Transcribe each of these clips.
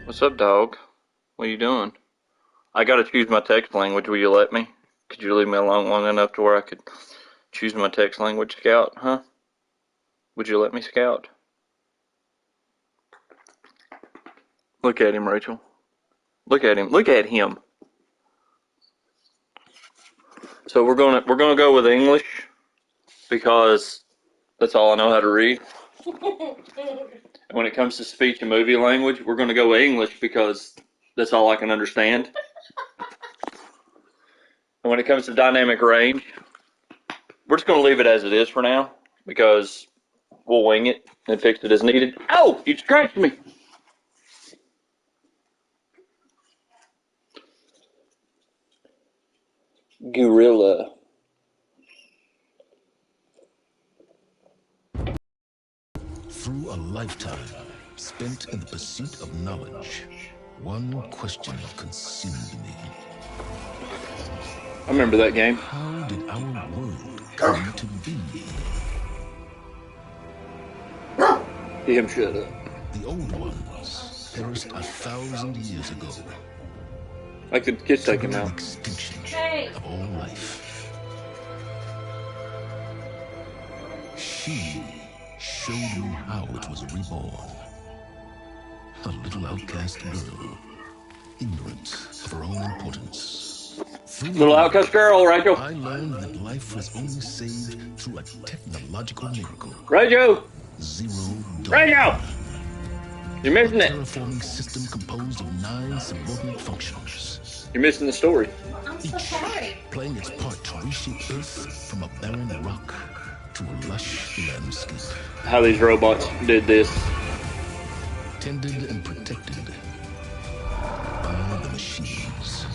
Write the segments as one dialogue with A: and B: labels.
A: What's up, dog? What are you doing? I gotta choose my text language. Will you let me? Could you leave me alone long enough to where I could choose my text language, Scout? Huh? Would you let me, Scout? Look at him, Rachel. Look at him. Look at him. So we're gonna go with English because that's all I know how to read. And when it comes to speech and movie language, we're gonna go with English because that's all I can understand. And when it comes to dynamic range, we're just gonna leave it as it is for now because we'll wing it and fix it as needed. Oh, you scratched me. Gorilla.
B: Through a lifetime spent in the pursuit of knowledge, one question consumed me.
A: I remember that game.
B: How did our world come to be?
A: Him shut up.
B: The old ones perished 1,000 years ago.
A: Like the kid take him out.
B: Extinction of all life. She showed me how it was reborn. A little outcast girl, ignorant of her own importance.
A: Little outcast girl, Rachel.
B: I learned that life was only saved through a technological miracle.
A: Rachel!
B: Zero Dawn.
A: Rachel! You're missing
B: A
A: it.
B: terraforming system composed of 9 subordinate functions.
A: You're missing the story.
C: I'm so sorry.
B: Playing its part to reshape Earth from a barren rock to a lush landscape.
A: How these robots did this.
B: Tended and protected by the machines.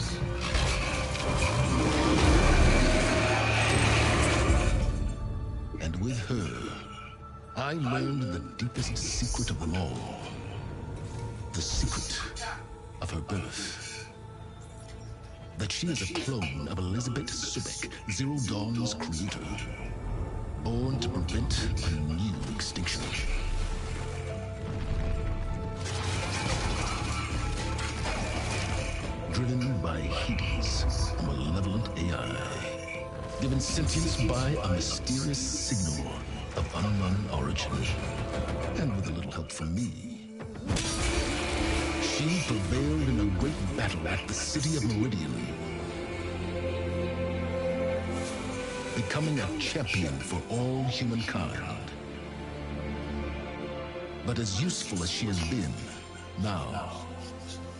B: And with her, I learned the deepest secret of them all. The secret of her birth. That she is a clone of Elizabeth Sobek, Zero Dawn's creator. Born to prevent a new extinction. Driven by Hades, a malevolent AI. Given sentience by a mysterious signal of unknown origin. And with a little help from me, she prevailed in a great battle at the city of Meridian. Becoming a champion for all humankind. But as useful as she has been, now,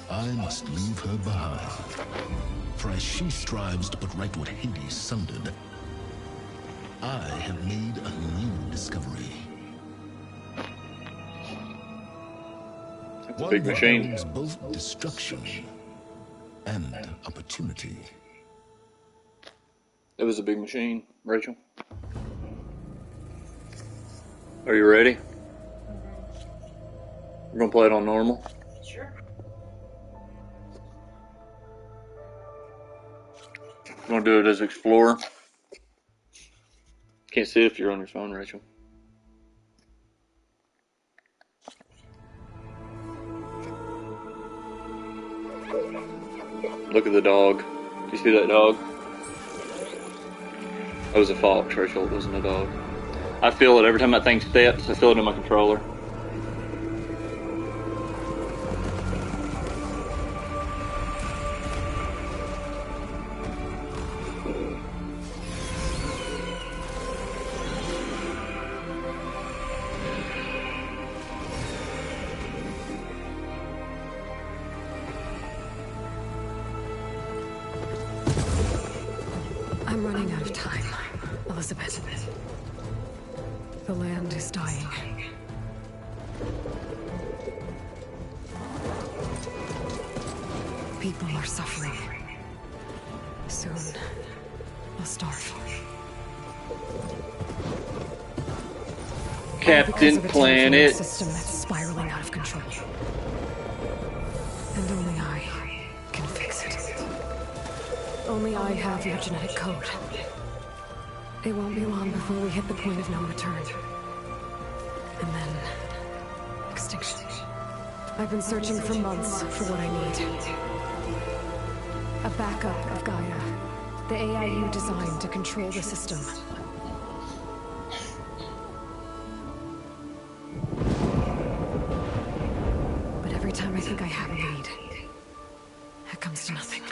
B: I must leave her behind. For as she strives to put right what Hades sundered, I have made a new discovery.
A: It's a big machine.
B: One that brings both destruction and opportunity.
A: It was a big machine, Rachel. Are you ready? We're gonna play it on normal.
C: Sure.
A: We're gonna do it as Explorer. Can't see if you're on your phone, Rachel. Look at the dog. Do you see that dog? That was a fox, Rachel. It wasn't a dog. I feel it every time that thing steps. I feel it in my controller.
D: I'm running out of time, Elizabeth. The land is dying. People are suffering. Soon, they'll starve.
A: Captain Planet.
D: System that's spiraling out of control. And only I can fix it. Only I have your genetic code. It won't be long before we hit the point of no return. And then... extinction. I've been searching for months for what I need. A backup of Gaia. The AI you designed to control the system. But every time I think I have a lead, it comes to nothing.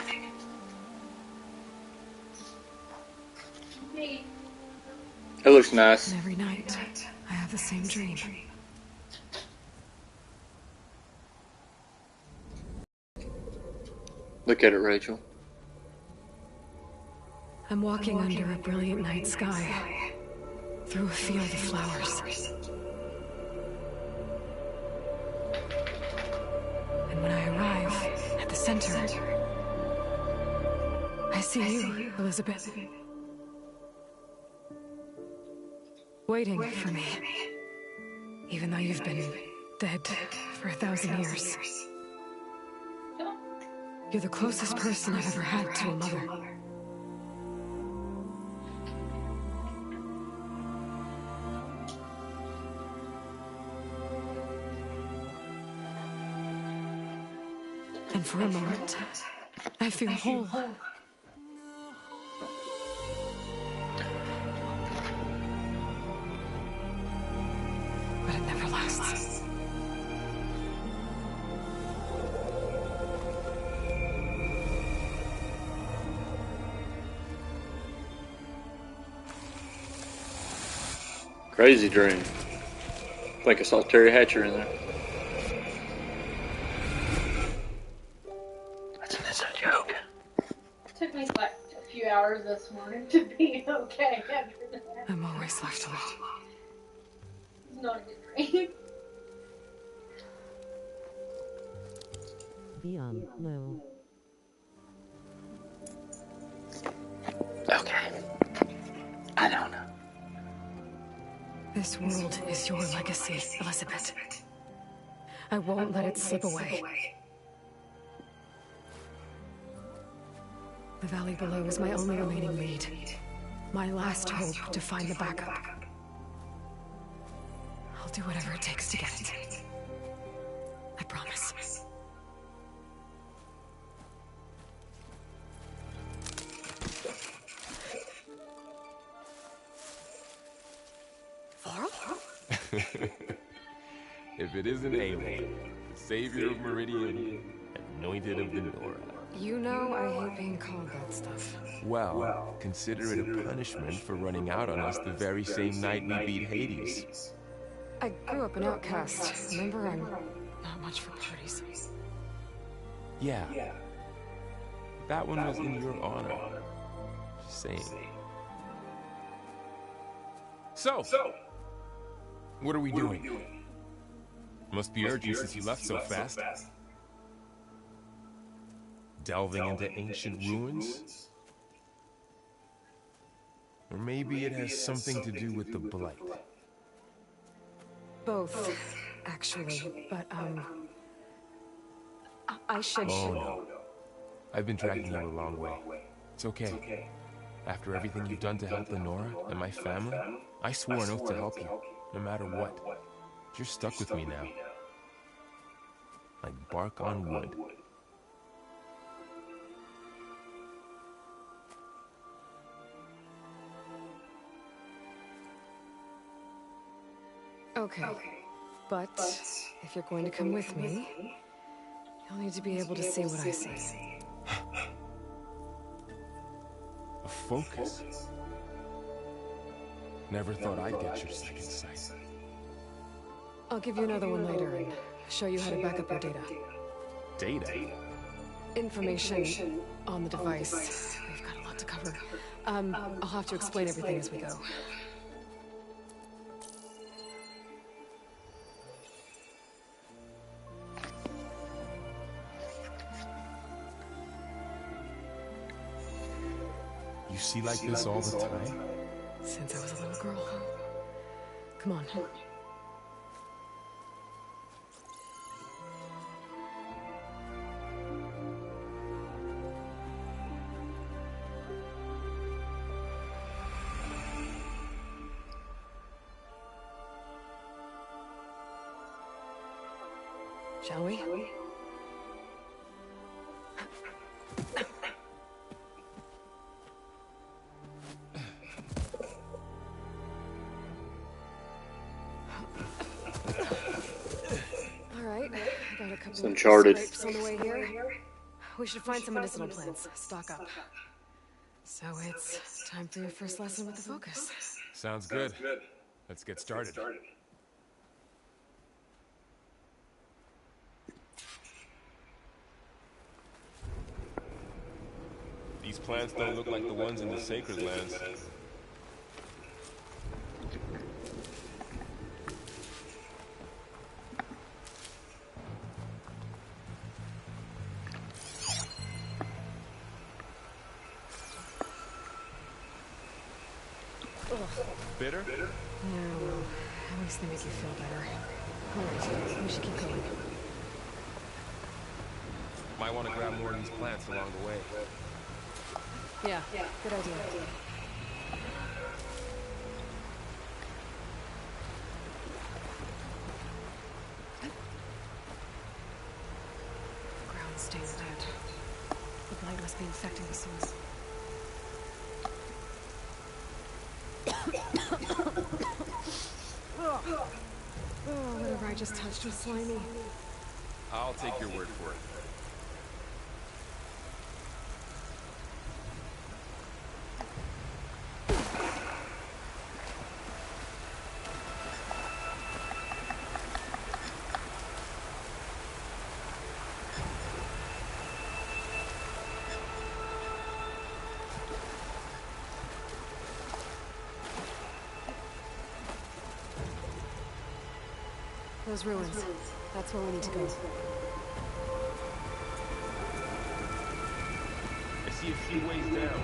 A: It looks nice.
D: And every night, I have the same dream.
A: Look at it, Rachel.
D: I'm walking under a brilliant night sky, through a field of flowers. And when I arrive at the center, I see you, Elizabeth. Waiting for me. Even though you've been dead for 1,000 years. You're the closest person I've ever had to a mother. And for a moment, I feel whole. But it never lasts.
A: Crazy dream. I think I saw Terry Hatcher in there. That's an inside joke.
C: Took me like a few hours this morning to be okay after that.
D: I'm always left alone.
C: It's not a good dream.
E: Beyond Blue.
A: Okay. I don't know.
D: This world is your legacy, Elizabeth. I won't let it slip away. The valley below is my only remaining lead. My last hope to find the backup. I'll do whatever it takes to get it. I promise.
F: If it isn't Aloy, the savior of Meridian, anointed of the Nora.
D: You know I hate being called that stuff.
F: Well, consider it a punishment for running out on us the very same night we beat Hades.
D: I grew up an outcast. Remember, I'm not much for parties.
F: Yeah. That one was in your honor. Just saying. So, what are we doing? Must be urgent since you left so fast. Delving into ancient ruins? Or maybe it has something to do with the Blight.
D: Both, actually, but, I should...
F: Oh no. I've been dragging you a long way. It's okay. After everything you've done to help the Nora and my family, I swore an oath to help you, no matter what. You're stuck with me now. Like bark on wood.
D: Okay. But if you're going to come with me, you'll need to be able to see what I see.
F: A focus? Never thought I'd get your second sight.
D: I'll give you another one later and show you how to back up your data.
F: Data?
D: Information on the device. We've got a lot to cover. I'll have to explain everything as we go.
F: You see like this all the time?
D: Since I was a little girl. Come on. Shall we? Alright, I got a couple
A: It's
D: of
A: Uncharted.
D: scrapes on the way here. We should find some medicinal plants, stock up. So it's time for your first lesson with the Focus.
F: Sounds good. Let's get started. These plants don't look like the ones in the Sacred Lands. Bitter?
D: Yeah, well, at least they make you feel better. Alright, we should keep going.
F: Might want to grab more of these plants along the way.
D: Yeah, good idea. The ground stains red. The blight must be infecting the soil. Oh, whatever I just touched was slimy.
F: I'll take your word for it.
D: Those ruins. That's where we need to go.
F: I see a few ways down.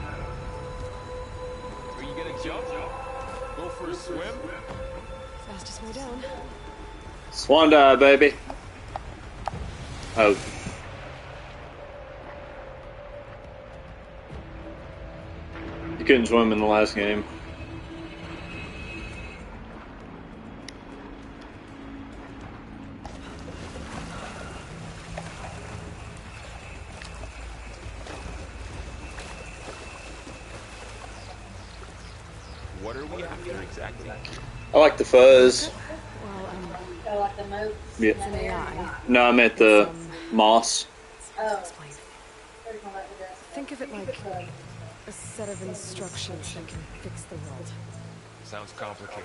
F: Are you gonna jump? Go for a swim?
D: Fastest way down.
A: Swan dive, baby. Oh. You couldn't swim in the last game.
F: What are we after exactly?
A: I like the fuzz.
D: Well,
C: I like the moat.
A: Yeah.
D: it's an AI.
A: No, I meant the moss.
D: To explain. Think of it like a set of instructions that can fix the world.
F: Sounds complicated.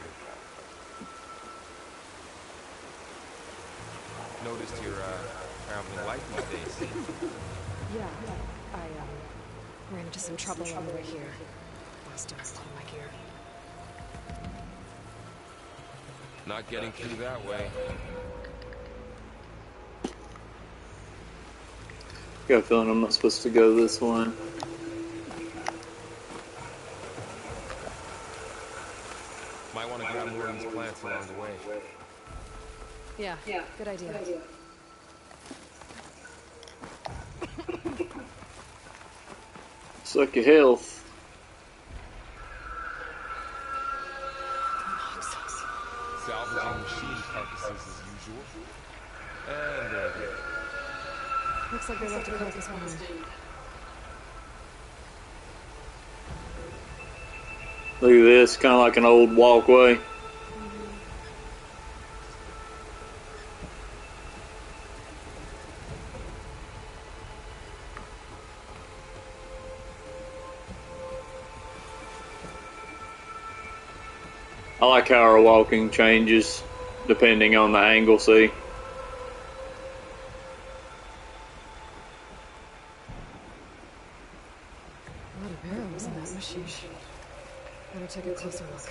F: Noticed you're traveling light these days.
D: Yeah, I ran into some trouble on the way here. Lost a lot of my gear.
F: Not getting through that way.
A: Got a feeling I'm not supposed to go this one.
F: Might want to grab more of these plants along the way.
D: Yeah, good idea.
A: Suck your health.
F: Salvaging machine carcasses as usual. And there they are.
D: Looks like they left a carcass behind.
A: Look at this, kind of like an old walkway. I like how our walking changes depending on the angle, see?
D: A lot of barrels in that machine. Better take a closer look.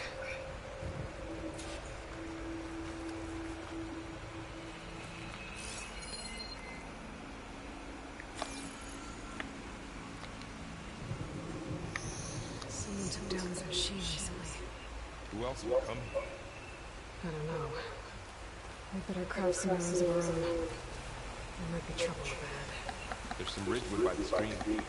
D: Someone took down this machine recently.
F: Who else will come?
D: I don't know. We better craft some arrows of our own. There might be trouble bad.
F: There's some ridgewood by the stream.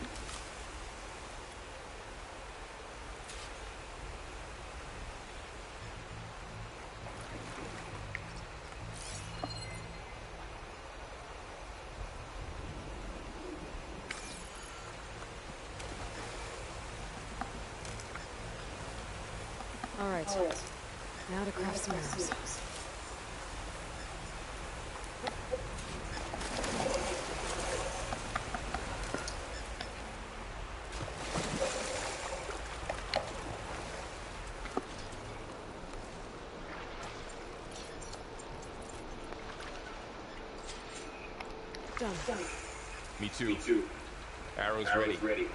D: Now to craft some arrows. Done.
F: Me too. Arrows ready.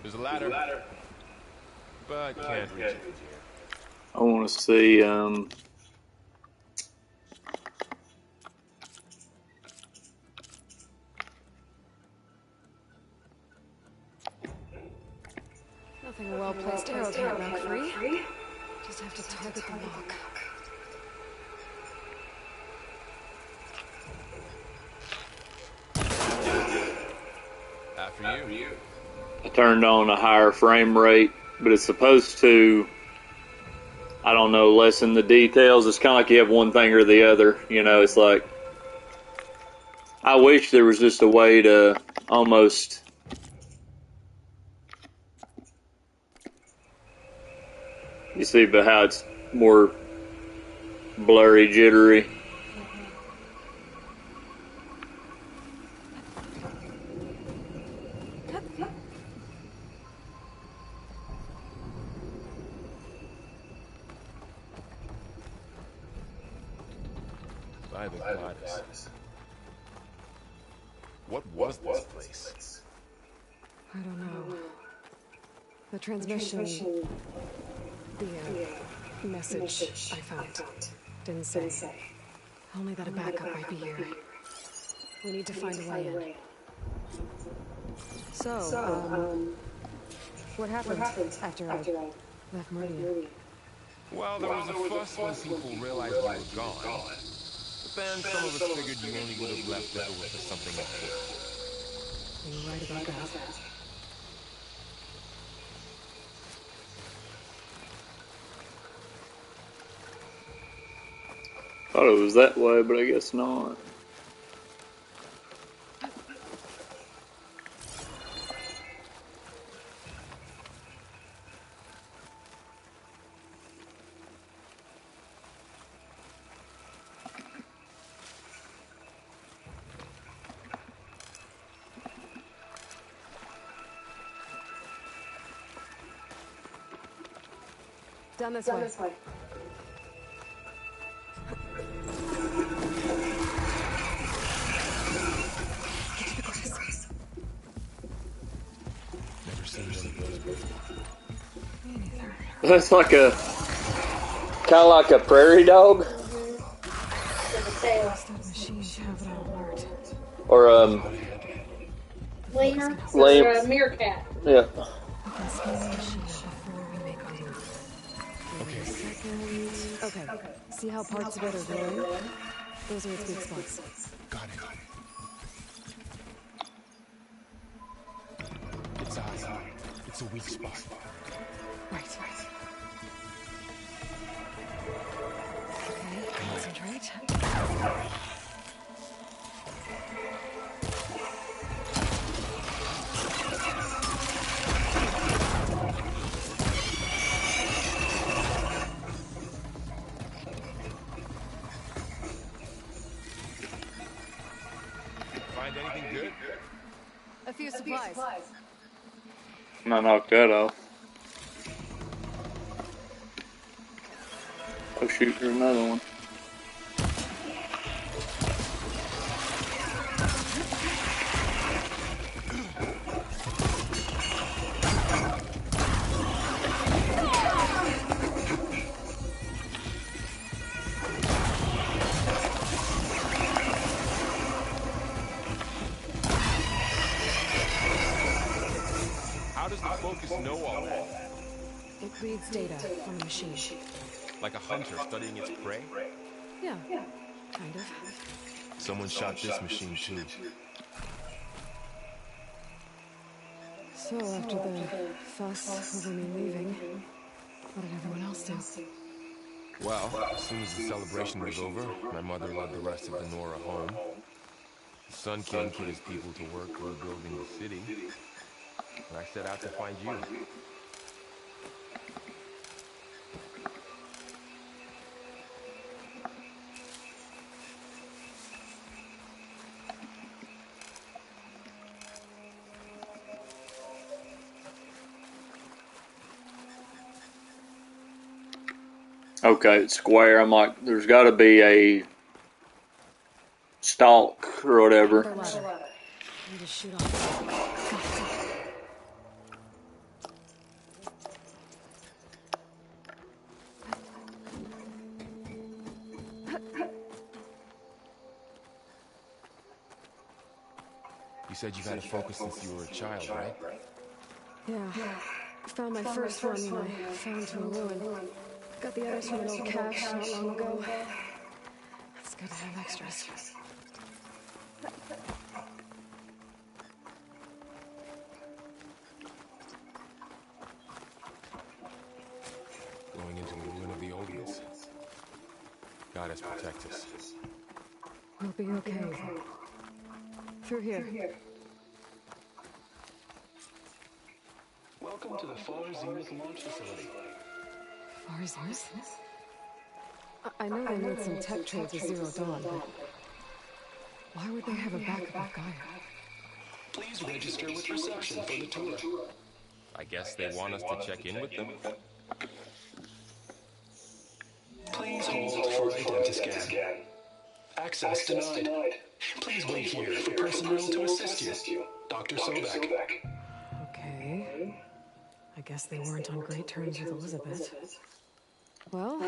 F: There's a ladder. But can't reach it.
A: I want to see,
D: Nothing a well-placed arrow can't knock free. Just have to target the lock.
F: After you.
A: I turned on a higher frame rate, but it's supposed to, I don't know, lessen the details. It's kind of like you have one thing or the other. You know, it's like, I wish there was just a way to almost, you see, but how it's more blurry, jittery.
F: By the goddess. What was this place?
D: I don't know. The transmission... The message I found didn't say. Only that a backup might be here. We need to find a way in. So, what happened after I left Meridian?
F: Well, there was a fuss when people realized you were gone. But then some of us figured you only would have left if it was for something important.
D: You're right about that.
A: Thought it was that way, but I guess not.
D: Down this way.
F: Never seen one of those before.
D: Me neither.
A: That's like a, kind of like a prairie dog,
D: That machine have it on alert.
A: or
C: Lena?
A: Lame.
C: Or a meerkat.
A: yeah.
D: We can scan the machine before we make our move. Okay. See how parts of it are glowing? Those are its weak spots.
F: Got it. Its eye. It's a weak spot.
D: Right. Okay, concentrate.
F: Find anything good?
D: A few supplies.
A: And I knocked that off. Oh shoot, there's another one.
F: How does the focus know all that?
D: It reads data from the machine.
F: Like a hunter studying its prey?
D: Yeah, kind of.
F: Someone shot this machine too.
D: So after the fuss over me leaving, what did everyone else do?
F: Well, as soon as the celebration was over, my mother led the rest of the Nora home. The Sun King put his people to work rebuilding the city, and I set out to find you.
A: Okay, it's square. I'm like, there's got to be a stalk or whatever.
D: Upper ladder. Need to shoot off.
F: You said you've had a focus since you were a child, right?
D: Yeah. Found my first one when I fell into a ruin. Got the others from an old cache not long ago. It's good to have extras.
F: Going into the ruin of the oldness. Goddess protect us.
D: We'll be okay. Through here.
E: Welcome to the Far Zenith launch facility.
D: Far Zenith? I know they made some tech trades with Zero Dawn, but why would they have a backup of Gaia?
E: Please register with reception for the tour.
F: I guess they want us to check in with them.
E: Please hold for identiscan. Access denied. Please wait here for personnel to assist you. Dr. Sobek.
D: Okay. I guess they weren't on great terms with Elizabeth. Well,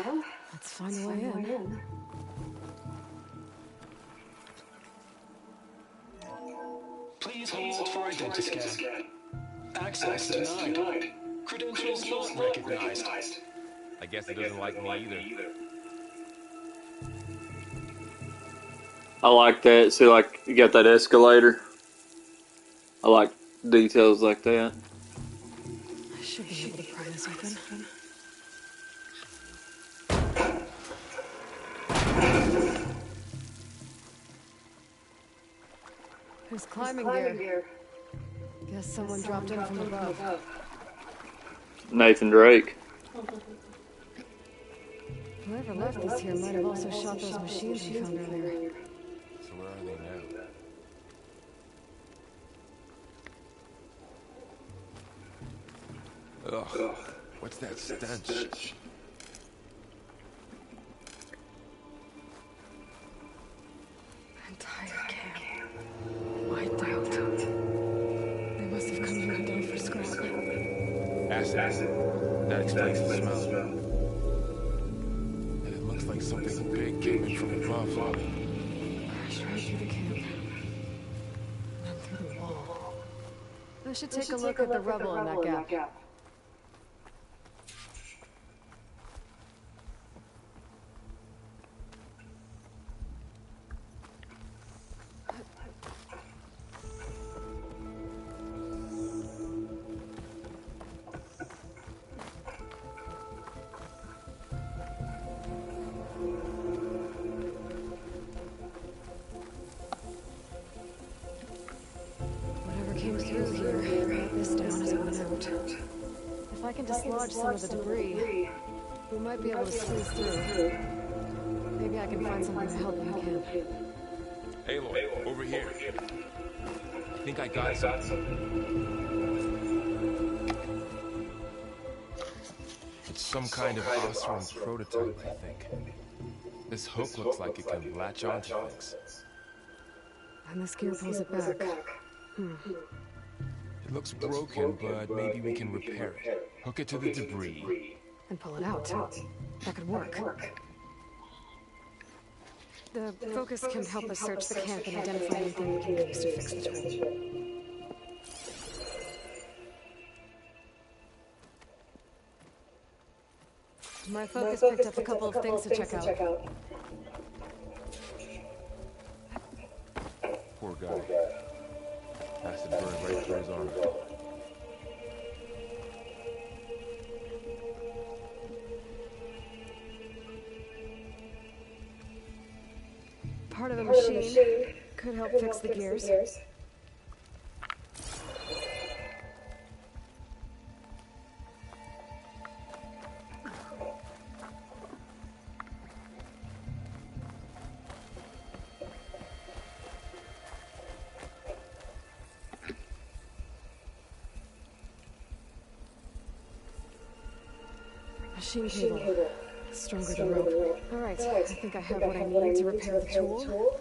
D: let's find a way in.
E: Please hold for identiscan. Access denied. Credentials not recognized.
F: I guess it doesn't like me either.
A: I like that. See, like, you got that escalator. I like details like that.
D: I should be able to pry this open. There's climbing gear. Guess someone dropped in from above.
A: Nathan Drake.
D: Whoever left this here might have also shot those machines we found earlier.
F: So where are they now? Ugh, what's that stench?
D: Entire camp. Wiped out. They must have come here today for scrap.
F: Acid. That explains the smell. And it looks like something big came in from above.
D: Crashed right through the camp. Then through the wall. I should take a look at the rubble in that gap. Whatever came through here, brought this down as it went out. If I can dislodge some of the debris, we might be able to squeeze through. Maybe I can find something to help back in.
F: Aloy, over here. I think I got something. It's some kind of Oseram prototype, I think. This hook looks like it can latch onto things.
D: And this gear pulls it back.
F: It looks broken, but maybe we can repair it. Hook it to the debris.
D: And pull it out. That could work. The focus can help us search the camp and identify anything we can use to fix the tool. My focus picked up a couple of things to check out.
F: Poor guy. Acid burned right through his arm.
D: Part of a machine. Could help fix the gears. Machine cable. Stronger than rope. Alright, I think I have what I need to repair the tool.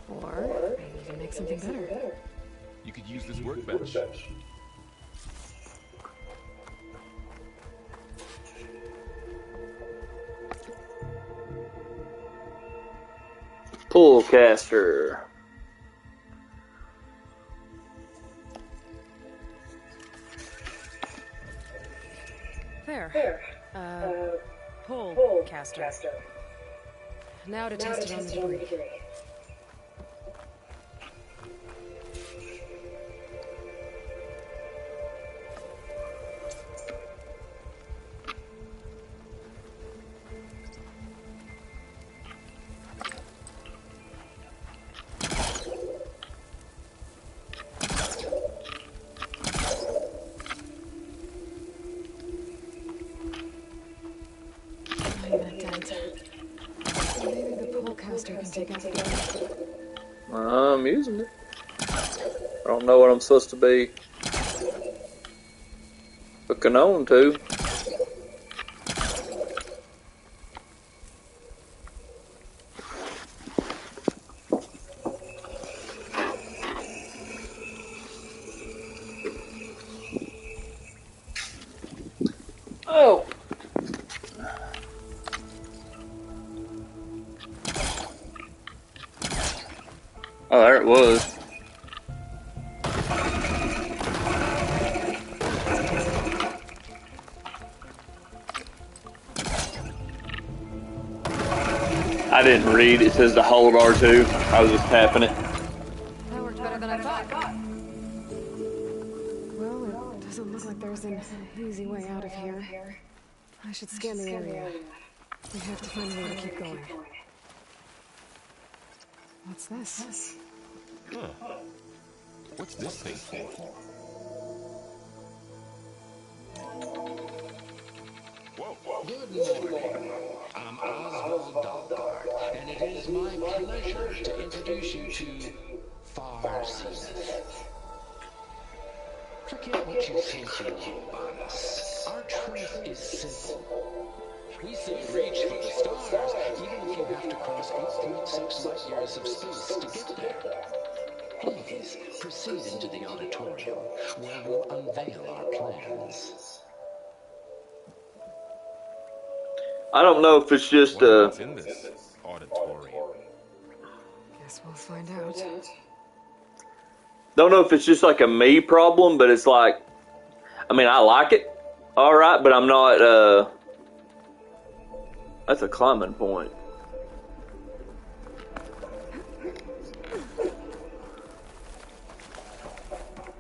D: Or maybe even make something better.
F: You could use this workbench.
A: Pull caster.
D: There. Pull caster. Now to test it on the debris. Maybe the pull caster can take out the debris.
A: I'm using it. I don't know what I'm supposed to be hooking on to. Oh. Oh, there it was. I didn't read. It says to hold R2. I was just tapping it.
D: That worked better than I thought. Well, it doesn't look like there's an easy way out of here. I should scan the area. We have to find a way to keep going. What's this?
F: Huh. What's this thing for?
G: Good morning. I'm Oswald Dalgard, and it is my pleasure to introduce you to Far Zenith. Forget what you think you know about us. Our truth is simple. We say reach for the stars, even if you have to cross 8.6 light years of space to get there. Please proceed into the auditorium, where we'll unveil our plans.
A: I don't know if it's just
F: What's in this auditorium?
D: Guess we'll find out.
A: don't know if it's just like a me problem, but it's like, I mean, I like it, all right, but I'm not. That's a climbing point.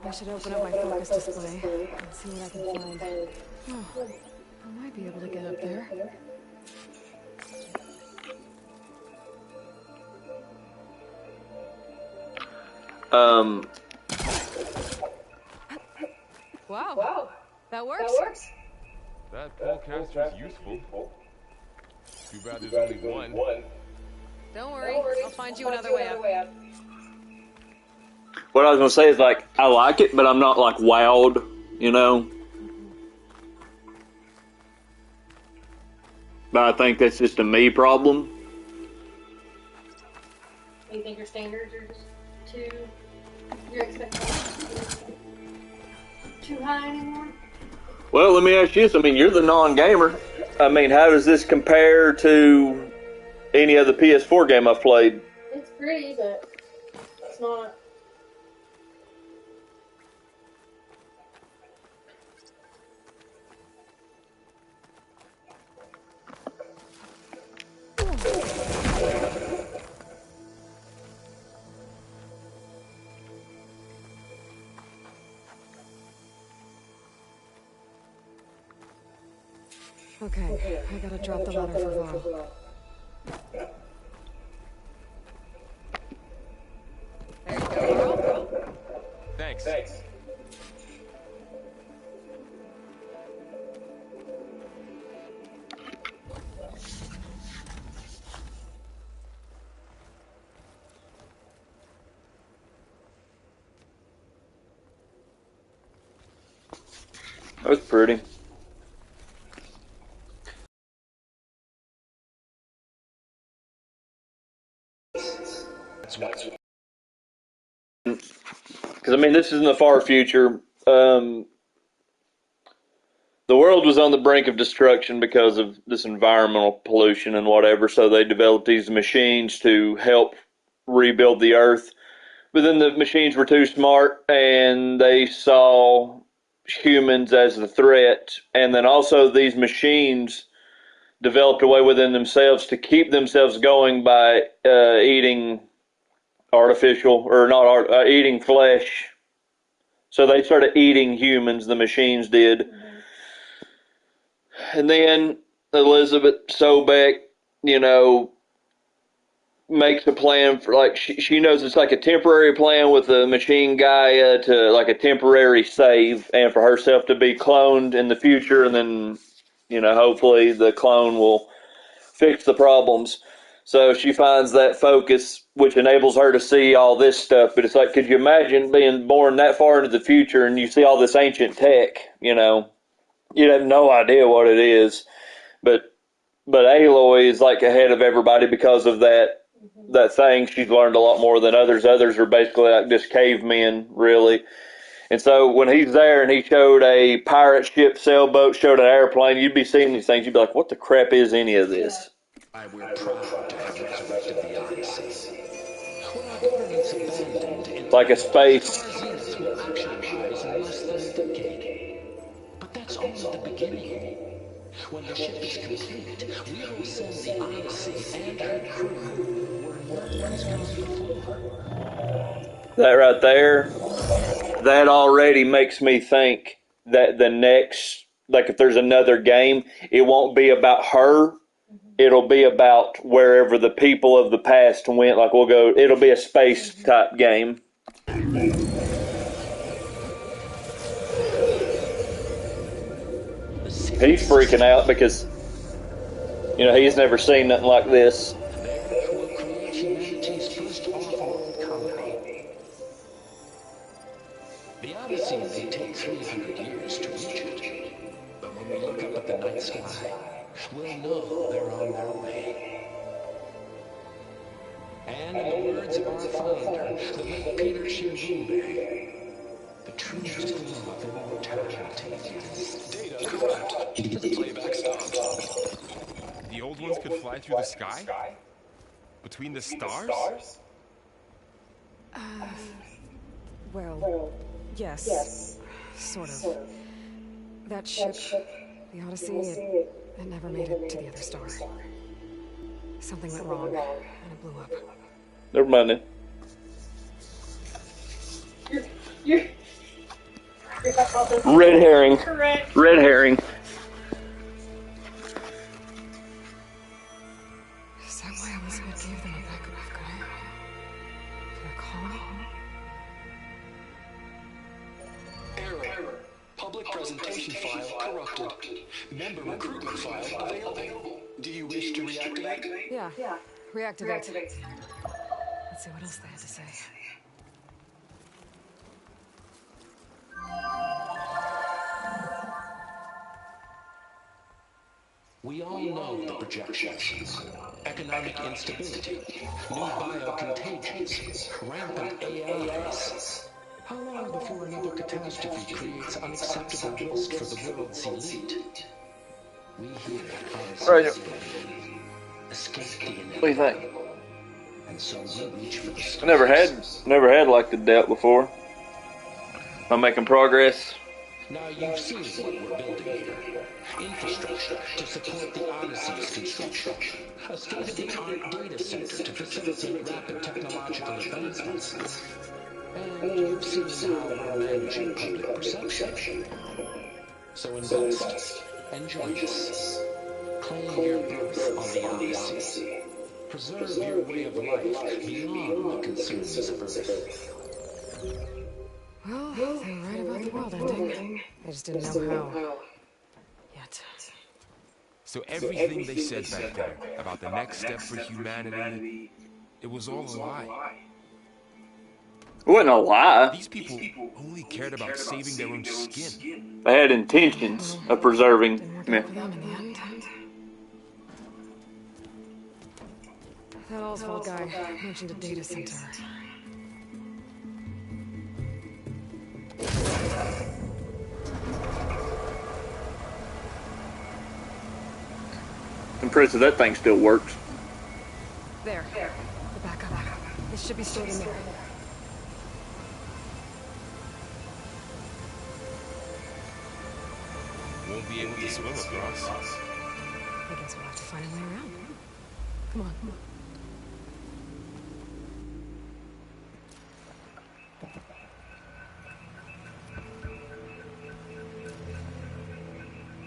D: I should open up my focus display and see what I can find. Oh, I might be able to get up there. Wow. That works?
F: That pullcaster's useful. Too bad there's only one.
D: Don't worry, I'll find you another way up.
A: What I was gonna say is like, I like it, but I'm not like wowed, you know? But I think that's just a me problem.
C: Do you think your standards are just your expectations too high anymore?
A: Well, let me ask you this. I mean, you're the non-gamer. I mean, how does this compare to any other PS4 game I've played?
C: It's pretty, but it's not.
D: Okay, I gotta drop the ladder for Val.
A: was pretty. Because I mean, this is in the far future. The world was on the brink of destruction because of this environmental pollution and whatever. So they developed these machines to help rebuild the earth. But then the machines were too smart, and they saw humans as the threat. And then also these machines developed a way within themselves to keep themselves going by eating artificial, or not art, eating flesh. So they started eating humans, the machines did. And then Elizabeth Sobeck, you know, makes a plan for, like, she knows it's like a temporary plan with the machine Gaia to, like, a temporary save, and for herself to be cloned in the future, and then, you know, hopefully the clone will fix the problems. So she finds that focus, which enables her to see all this stuff. But it's like, could you imagine being born that far into the future and you see all this ancient tech, you know? You'd have no idea what it is. But Aloy is like ahead of everybody because of that thing. She's learned a lot more than others. Others are basically like just cavemen, really. And so when he's there and he showed a pirate ship, sailboat, showed an airplane, you'd be seeing these things. You'd be like, what the crap is any of this?
G: We're proud to have resurrected the Odyssey. When our government's abandoned in
A: Like a space.
G: zenith will actualize in less than a decade. But that's only the beginning. When the ship is complete, we will send the Odyssey and her crew where no one's gone before.
A: That right there, that already makes me think that the next, like if there's another game, it won't be about her. It'll be about wherever the people of the past went. Like it'll be a space type game. He's freaking out because, you know, he's never seen nothing like this.
G: Will create humanity's first off-world colony. The Odyssey may take 300 years to reach it, but when we look up at the night sky, we'll know they're on their way. And in the words of our founder, the late Peter Shimbunbe, the truest glow of immortality is
E: Data correct. Playback stopped.
F: The old ones could fly through the sky? Between the stars?
D: Well, yes. Sort of. That ship, the Odyssey, it never made it to the other star. Something went wrong, and it blew up.
A: Never mind then.
C: You're
A: Red herring.
C: correct.
A: Red herring.
D: Is that why Elizabeth gave them a backup of Gaia? For a colony?
E: Error. Public presentation file corrupted. Member recruitment file available. Do you wish to reactivate?
D: Yeah. Reactivate. Let's see what else they had to say.
G: We all know the projections. Economic instability, new biocontagions, rampant AIs. How long before another catastrophe creates unacceptable risk for the world's elite? We here at
A: Right.
G: escape the
A: What do you think?
G: inevitable. And so we reach for the stars.
A: Never had like the depth before. I'm making progress.
G: Now you've seen what we're building here. Infrastructure to support the Odyssey's construction. A state-of-the-art data center to facilitate rapid technological advancements. And you've seen how we're managing public perception. So invest and join us. Claim your berth on the Odyssey. Preserve your way of life beyond the concerns of Earth.
D: Well, they were right about the world ending. They just didn't know how. Yet.
F: So everything they said back there about the next step for humanity, it was all a lie.
A: It wasn't a lie.
F: These people only cared about saving their own skin.
A: They had intentions of preserving.
D: Didn't work
A: Yeah.
D: out for them in the end. That Oswald guy mentioned a data center.
A: Impressive that thing still works.
D: There. The backup. This should be stored in there.
F: Won't be able to swim across.
D: I guess we'll have to find a way around. Come on.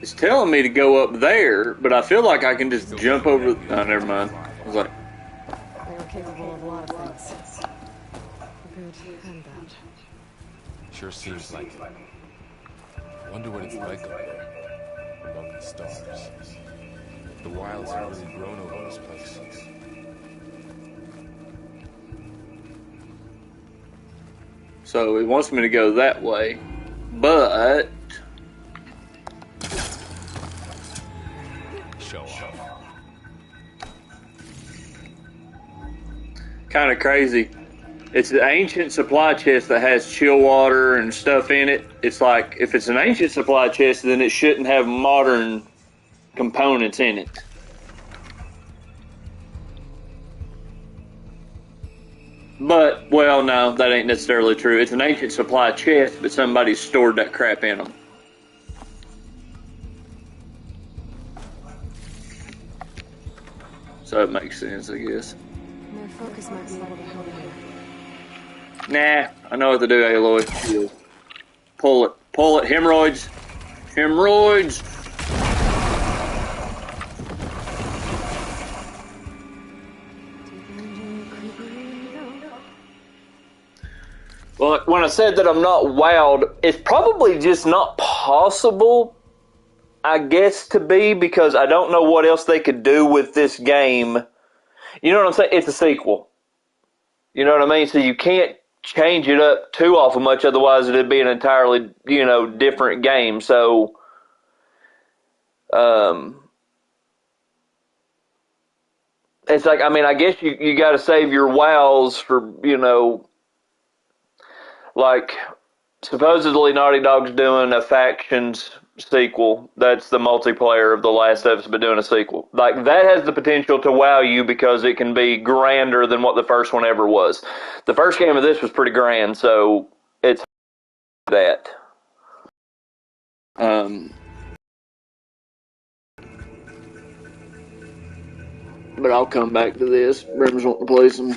A: It's telling me to go up there, but I feel like I can just jump over. Oh, never mind. I was like,
D: They were capable of a lot of things. Good and bad.
F: Sure seems like it. Wonder what it's like up there, among the stars. The wilds have really grown over this place.
A: so it wants me to go that way, but
F: Show off.
A: kind of crazy. It's an ancient supply chest that has chill water and stuff in it. It's like, if it's an ancient supply chest, then it shouldn't have modern components in it. But, well, no, that ain't necessarily true. It's an ancient supply chest, but somebody stored that crap in them. So it makes sense, I guess.
D: Their focus might be able to help here.
A: Nah, I know what to do, Aloy. Pull it. Pull it. Hemorrhoids. Hemorrhoids. Well, when I said that I'm not wowed, it's probably just not possible, I guess, to be, because I don't know what else they could do with this game. You know what I'm saying? It's a sequel. You know what I mean? So you can't change it up too awful much, otherwise it'd be an entirely, different game. So, it's like, I guess you got to save your wows for, like, supposedly Naughty Dog's doing a Factions sequel. That's the multiplayer of The Last of Us, but doing a sequel. Like, that has the potential to wow you because it can be grander than what the first one ever was. The first game of this was pretty grand, so it's that. But I'll come back to this. Brim's wanting to play some